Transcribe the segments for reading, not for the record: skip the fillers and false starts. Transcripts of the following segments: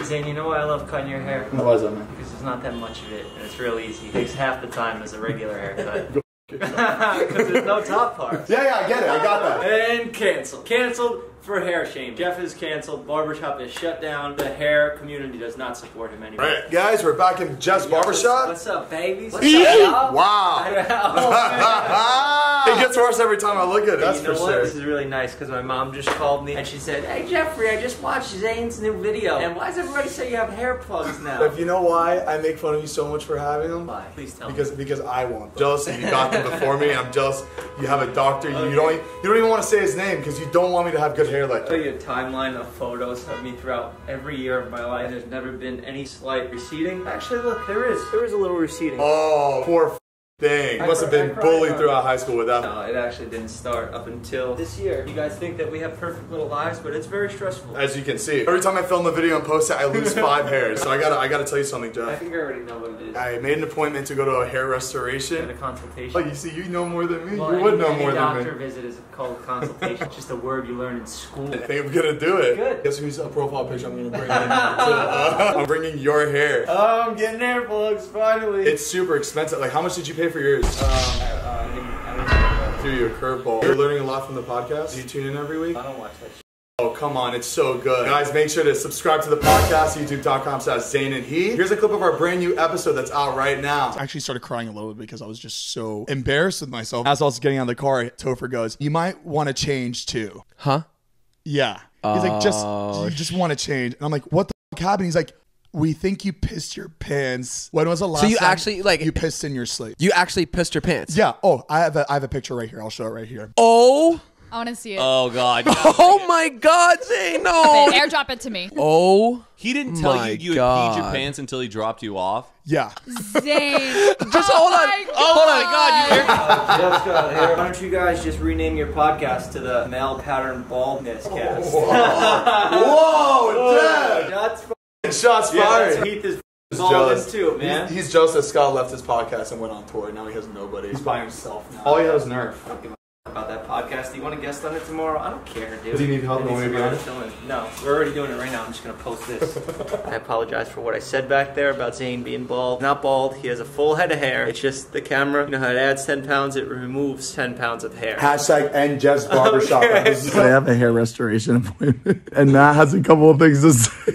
Zane, you know why I love cutting your hair? Why is that, man? Because there's not that much of it, and it's real easy. It takes half the time as a regular haircut. Because there's no top part. Yeah, I get it. I got that. And canceled. Canceled for hair shame. Jeff is canceled. Barbershop is shut down. The hair community does not support him anymore. Alright, guys, we're back in Jeff's barbershop. What's up, babies? What's up, y'all? Wow. It gets worse every time I look at it. That's you know for what? sure. This is really nice because my mom just called me and she said, "Hey Jeffrey, I just watched Zane's new video. And why does everybody say you have hair plugs now?" If you know why I make fun of you so much for having them, Why? Please tell me. Because I want them. Jealous that you got them before me. I'm jealous you have a doctor. Okay. You don't even want to say his name because you don't want me to have good hair like I'll that. show you a timeline of photos of me throughout every year of my life. There's never been any slight receding. Actually, look, there is a little receding. Oh, poor thing. You must have been bullied throughout high school with that. No, it actually didn't start up until this year. You guys think that we have perfect little lives, but it's very stressful. As you can see, every time I film a video and post it, I lose 5 hairs. So I gotta tell you something, I Jeff. think I already know what it is. I made an appointment to go to a hair And restoration. a consultation. Oh, you see, you know more than me. Well, you would know any more than doctor me. visit is called consultation. It's just a word you learn in school. I think I'm gonna do it. Good. Guess who's a profile picture I'm gonna bring in? I'm bringing your hair. Oh, I'm getting hair plugs finally. It's super expensive. Like, how much did you pay for yours? I Threw you a curveball. You're learning a lot from the podcast. Do you tune in every week? don't watch that shit. Oh, come on, it's so good. Guys, make sure to subscribe to the podcast, youtube.com/Zane and he. Here's a clip of our brand new episode that's out right now. I actually started crying a little bit because I was just so embarrassed with myself. As I was getting out of the car, Topher goes, "You might want to change too." Huh? Yeah. He's like, you just want to change. And I'm like, what the fuck happened? He's like, "We think you pissed your pants." When was the last So you time actually, like, you pissed in your sleep? You actually pissed your pants? Yeah. Oh, I have a picture right here. I'll show it right here. Oh. I want to see it. Oh God! Oh my God, Zane, no! Airdrop it to me. Oh, He didn't tell my you had peed your God. pants until he dropped you off. Yeah. Zane. just hold on. Oh my God! You Jeff's got hair. Why don't you guys just rename your podcast to the Male Pattern Baldness Cast? Whoa, Dad! Shots Shots fired. Heath is He's baldness too, man. He's jealous that Scott left his podcast and went on tour. Now he has nobody. He's by himself now. All he has is Nerf. I don't give a about that podcast. Do you want to guest on it tomorrow? I don't care, dude. Do you need help? I need You want me to be on it? somebody to fill in. No, we're already doing it right now. I'm just going to post this. I apologize for what I said back there about Zane being bald. Not bald. He has a full head of hair. It's just the camera. You know how it adds 10 pounds? It removes 10 pounds of hair. Hashtag end Jeff's barbershop. Okay. I have a hair restoration appointment, and Matt has a couple of things to say.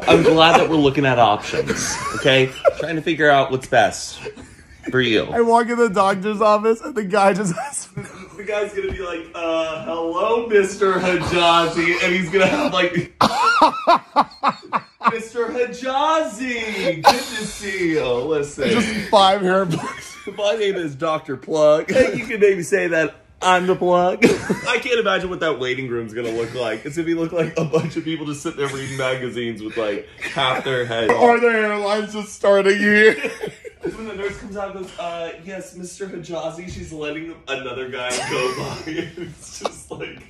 I'm glad that we're looking at options. Okay, trying to figure out what's best for you. I walk in the doctor's office, and the guy just asks me. The guy's gonna be like, hello, Mr. Hijazi, and he's gonna have like, Mr. Hijazi, good to see you. Listen, Just 5 hair plugs. my name is Dr. Plug. You can maybe say that I'm the plug. I can't imagine what that waiting room's gonna look like. It's gonna look like a bunch of people just sitting there reading magazines with like half their head. Are their hairlines just starting here? When the nurse comes out and goes, yes, Mr. Hijazi, she's letting another guy go by. It's just like...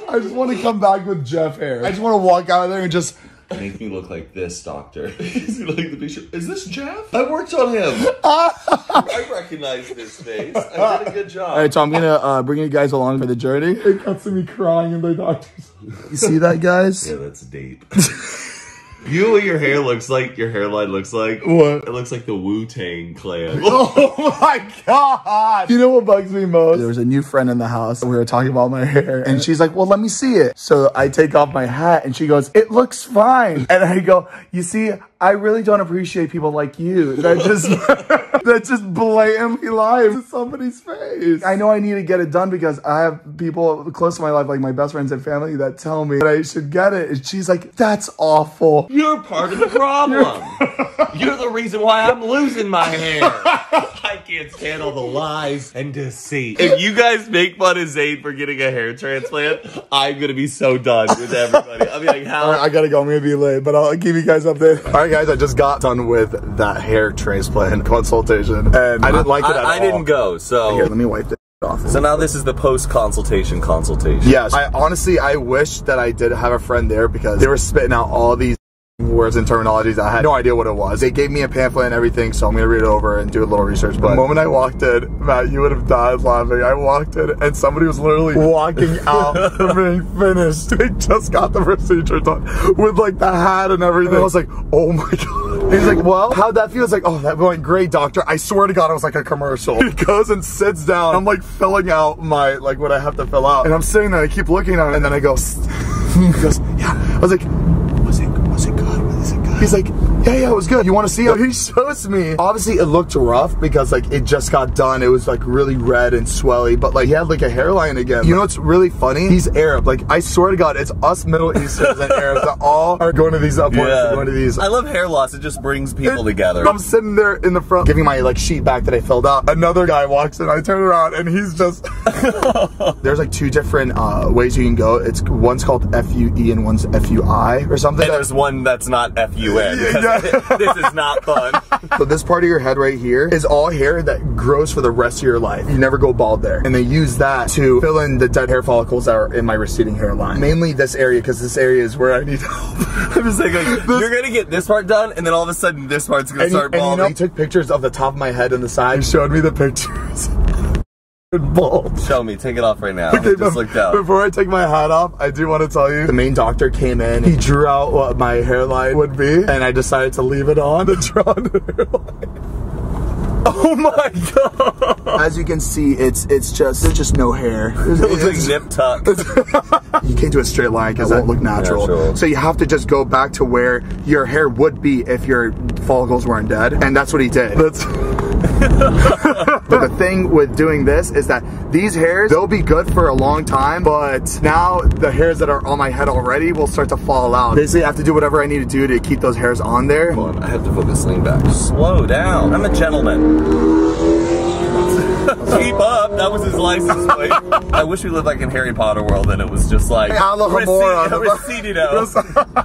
I just want to come back with Jeff hair. I just want to walk out of there and just... Make me look like this, doctor. He's gonna like the picture. Is this Jeff? I worked on him. I recognize this face. I did a good job. All right, so I'm gonna bring you guys along for the journey. It cuts to me crying in the doctor's. You see that, guys? Yeah, that's deep. You know what your hair looks like? Your hairline looks like? What? It looks like the Wu-Tang Clan. Oh my God! You know what bugs me most? There was a new friend in the house. We were talking about my hair, and she's like, "Well, let me see it." So I take off my hat, and she goes, "It looks fine." And I go, "You see, I really don't appreciate people like you that just that just blatantly lie to somebody's face." I know I need to get it done because I have people close to my life, like my best friends and family, that tell me that I should get it. And she's like, "That's awful." You're part of the problem. You're the reason why I'm losing my hair. I can't stand all the lies and deceit. If you guys make fun of Zane for getting a hair transplant, I'm gonna be so done with everybody. I'll be like, how? All right, I gotta go. I'm gonna be late, but I'll keep you guys updated. All right, guys, I just got done with that hair transplant consultation, and I didn't like it at all. I didn't go, so... Here, let me wipe this off. So now this is the post-consultation consultation. Yes, I honestly wish that I did have a friend there because they were spitting out all these words and terminologies. I had no idea what it was. They gave me a pamphlet and everything, so I'm gonna read it over and do a little research. But the moment I walked in, Matt, you would have died laughing. I walked in and somebody was literally walking out from being finished. They just got the procedure done with like the hat and everything. I was like, oh my God. He's like, well, how'd that feel? It's like, oh, that went great, doctor. I swear to God, it was like a commercial. He goes and sits down. I'm like filling out my, like what I have to fill out. And I'm sitting there, I keep looking at it, and then I go, he goes, yeah. I was like, was it good? Was it good? He's like, yeah, it was good. You want to see it? He shows me. Obviously, it looked rough because like it just got done. It was like really red and swelly, but like he had like a hairline again. You know what's really funny? He's Arab. Like I swear to God, it's us Middle Easterns and Arabs that all are going to these appointments. Going to these. I love hair loss. It just brings people together. I'm sitting there in the front, giving my like sheet back that I filled out. Another guy walks in. I turn around and he's just. There's like two different ways you can go. It's one's called FUE and one's FUI or something. And there's one that's not FUN. Yeah. This is not fun. So this part of your head right here is all hair that grows for the rest of your life. You never go bald there. And they use that to fill in the dead hair follicles that are in my receding hairline. Mainly this area, because this area is where I need help. I'm just like, you're gonna get this part done, and then all of a sudden this part's gonna start balding. And you know, he took pictures of the top of my head and the side. He showed me the pictures. Bald. Show me, take it off right now. Okay, just looked out. Before I take my hat off, I do want to tell you, the main doctor came in, he drew out what my hairline would be, and I decided to leave it on to draw the hairline. Oh my God! As you can see, it's just, there's just no hair. It looks like nip tuck. You can't do a straight line because that won't look natural. So you have to just go back to where your hair would be if your follicles weren't dead, and that's what he did. But the thing with doing this is that these hairs, they'll be good for a long time, but now the hairs that are on my head already will start to fall out. Basically, I have to do whatever I need to do to keep those hairs on there. Come on, I have to focus, lean back. Slow down. I'm a gentleman. Keep up. That was his license plate. I wish we lived like in Harry Potter world and it was just like receding out.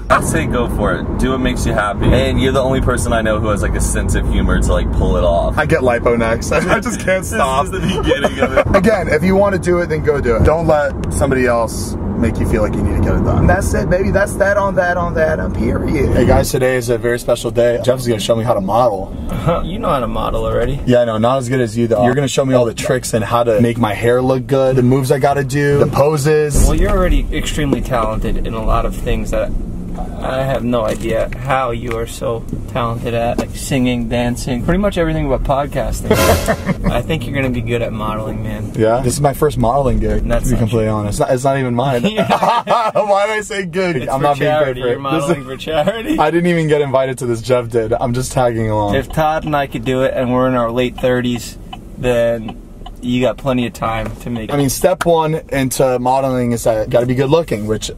I say go for it. Do what makes you happy. And you're the only person I know who has like a sense of humor to like pull it off. I get lipo next. I just can't stop. This is the beginning of it. Again, if you want to do it, then go do it. Don't let somebody else make you feel like you need to get it done. And that's it, baby. That's that on that, period. Hey guys, today is a very special day. Jeff's gonna show me how to model. You know how to model already. Yeah, I know, not as good as you though. You're gonna show me all the tricks and how to make my hair look good, the moves I gotta do, the poses. Well, you're already extremely talented in a lot of things that I have no idea how you are so talented at, like singing, dancing, pretty much everything but podcasting. I think you're going to be good at modeling, man. Yeah? This is my first modeling gig, to be completely honest. It's not even mine. Why did I say good? It's I'm for not charity. being good for it. You're modeling for charity. I didn't even get invited to this. Jeff did. I'm just tagging along. If Todd and I could do it and we're in our late 30s, then you got plenty of time to make it. I mean, step one into modeling is that you got to be good looking, which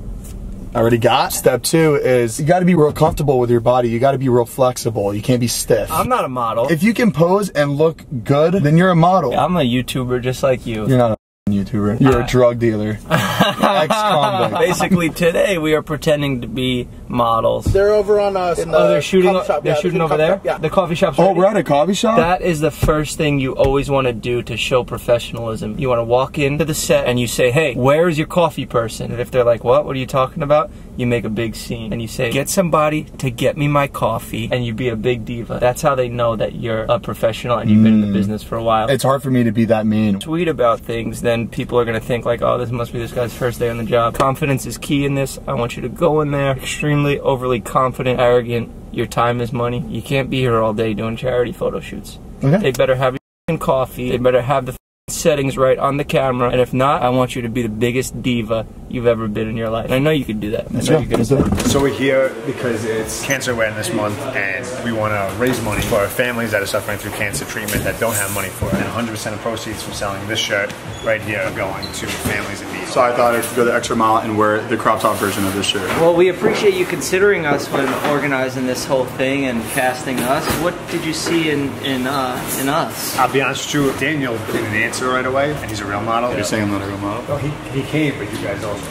I already got. Step two is you got to be real comfortable with your body. You got to be real flexible. You can't be stiff. I'm not a model. If you can pose and look good, then you're a model. I'm a YouTuber just like you. You're not a YouTuber. You're a drug dealer. Ex-convict. Basically, today we are pretending to be models. They're over on us. They're shooting. They're shooting over there. Yeah. The coffee shop's Oh, ready. we're at a coffee shop. That is the first thing you always want to do to show professionalism. You want to walk into the set and you say, "Hey, where is your coffee person?" And if they're like, "What? What are you talking about?" You make a big scene and you say, "Get somebody to get me my coffee," and you be a big diva. That's how they know that you're a professional and you've been in the business for a while. It's hard for me to be that mean. Tweet about things, then people are going to think like, "Oh, this must be this guy's first day on the job." Confidence is key in this. I want you to go in there extremely overly confident, arrogant. Your time is money. You can't be here all day doing charity photo shoots. Okay. They better have your coffee. They better have the settings right on the camera. And if not, I want you to be the biggest diva you've ever been in your life. And I know you can do that. I know you can do that. So we're here because it's Cancer Awareness Month and we want to raise money for families that are suffering through cancer treatment that don't have money for it. And 100% of proceeds from selling this shirt right here are going to families in need. So I thought I'd go the extra mile and wear the crop top version of this shirt. Well, we appreciate you considering us when organizing this whole thing and casting us. What did you see in us? I'll be honest with you, Daniel didn't answer right away, and he's a real model. You're saying I'm not a real model? Oh, he came, but you guys also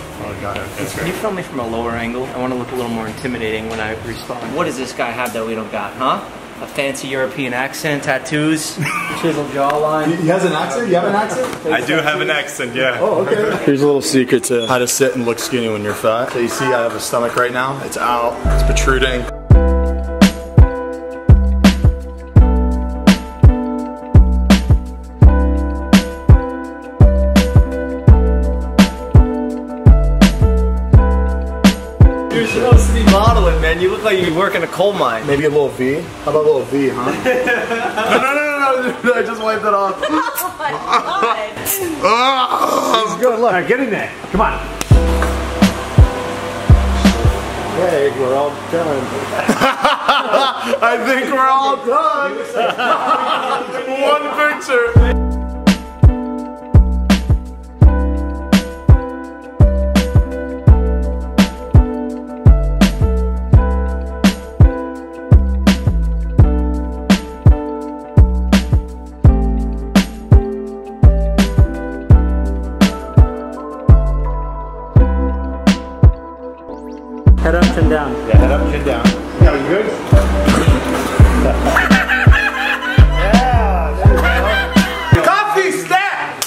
got it. That's Can you great. film me from a lower angle? I want to look a little more intimidating when I respond. What does this guy have that we don't got, huh? a fancy European accent, tattoos, chiseled jawline. He has an accent? You have an accent? I do have an accent, yeah. Oh, okay. Here's a little secret to how to sit and look skinny when you're fat. So you see I have a stomach right now. It's out. It's protruding. You're supposed to be modeling, man. You look like you work in a coal mine. Maybe a little V? How about a little V, huh? No, I just wiped it off. Oh my god. Oh, Good, look. All right, get in there. Come on. hey, we're all done. I think we're all done. One picture. Head up, chin down. Yeah, head up, chin down. Yeah, you good? Coffee stack!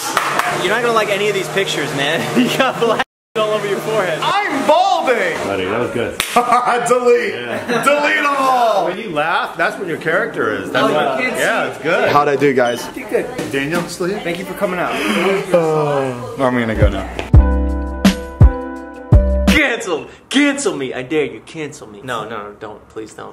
You're not gonna like any of these pictures, man. You got black all over your forehead. I'm balding! Buddy, that was good. Delete! Delete them all! When you laugh, that's what your character is. That's Oh, you what, can't yeah, it's good. How'd I do, guys? You're good. Daniel, still here? Thank you for coming out. I'm gonna go now. Cancel! Cancel me! I dare you, cancel me. No, don't. Please don't.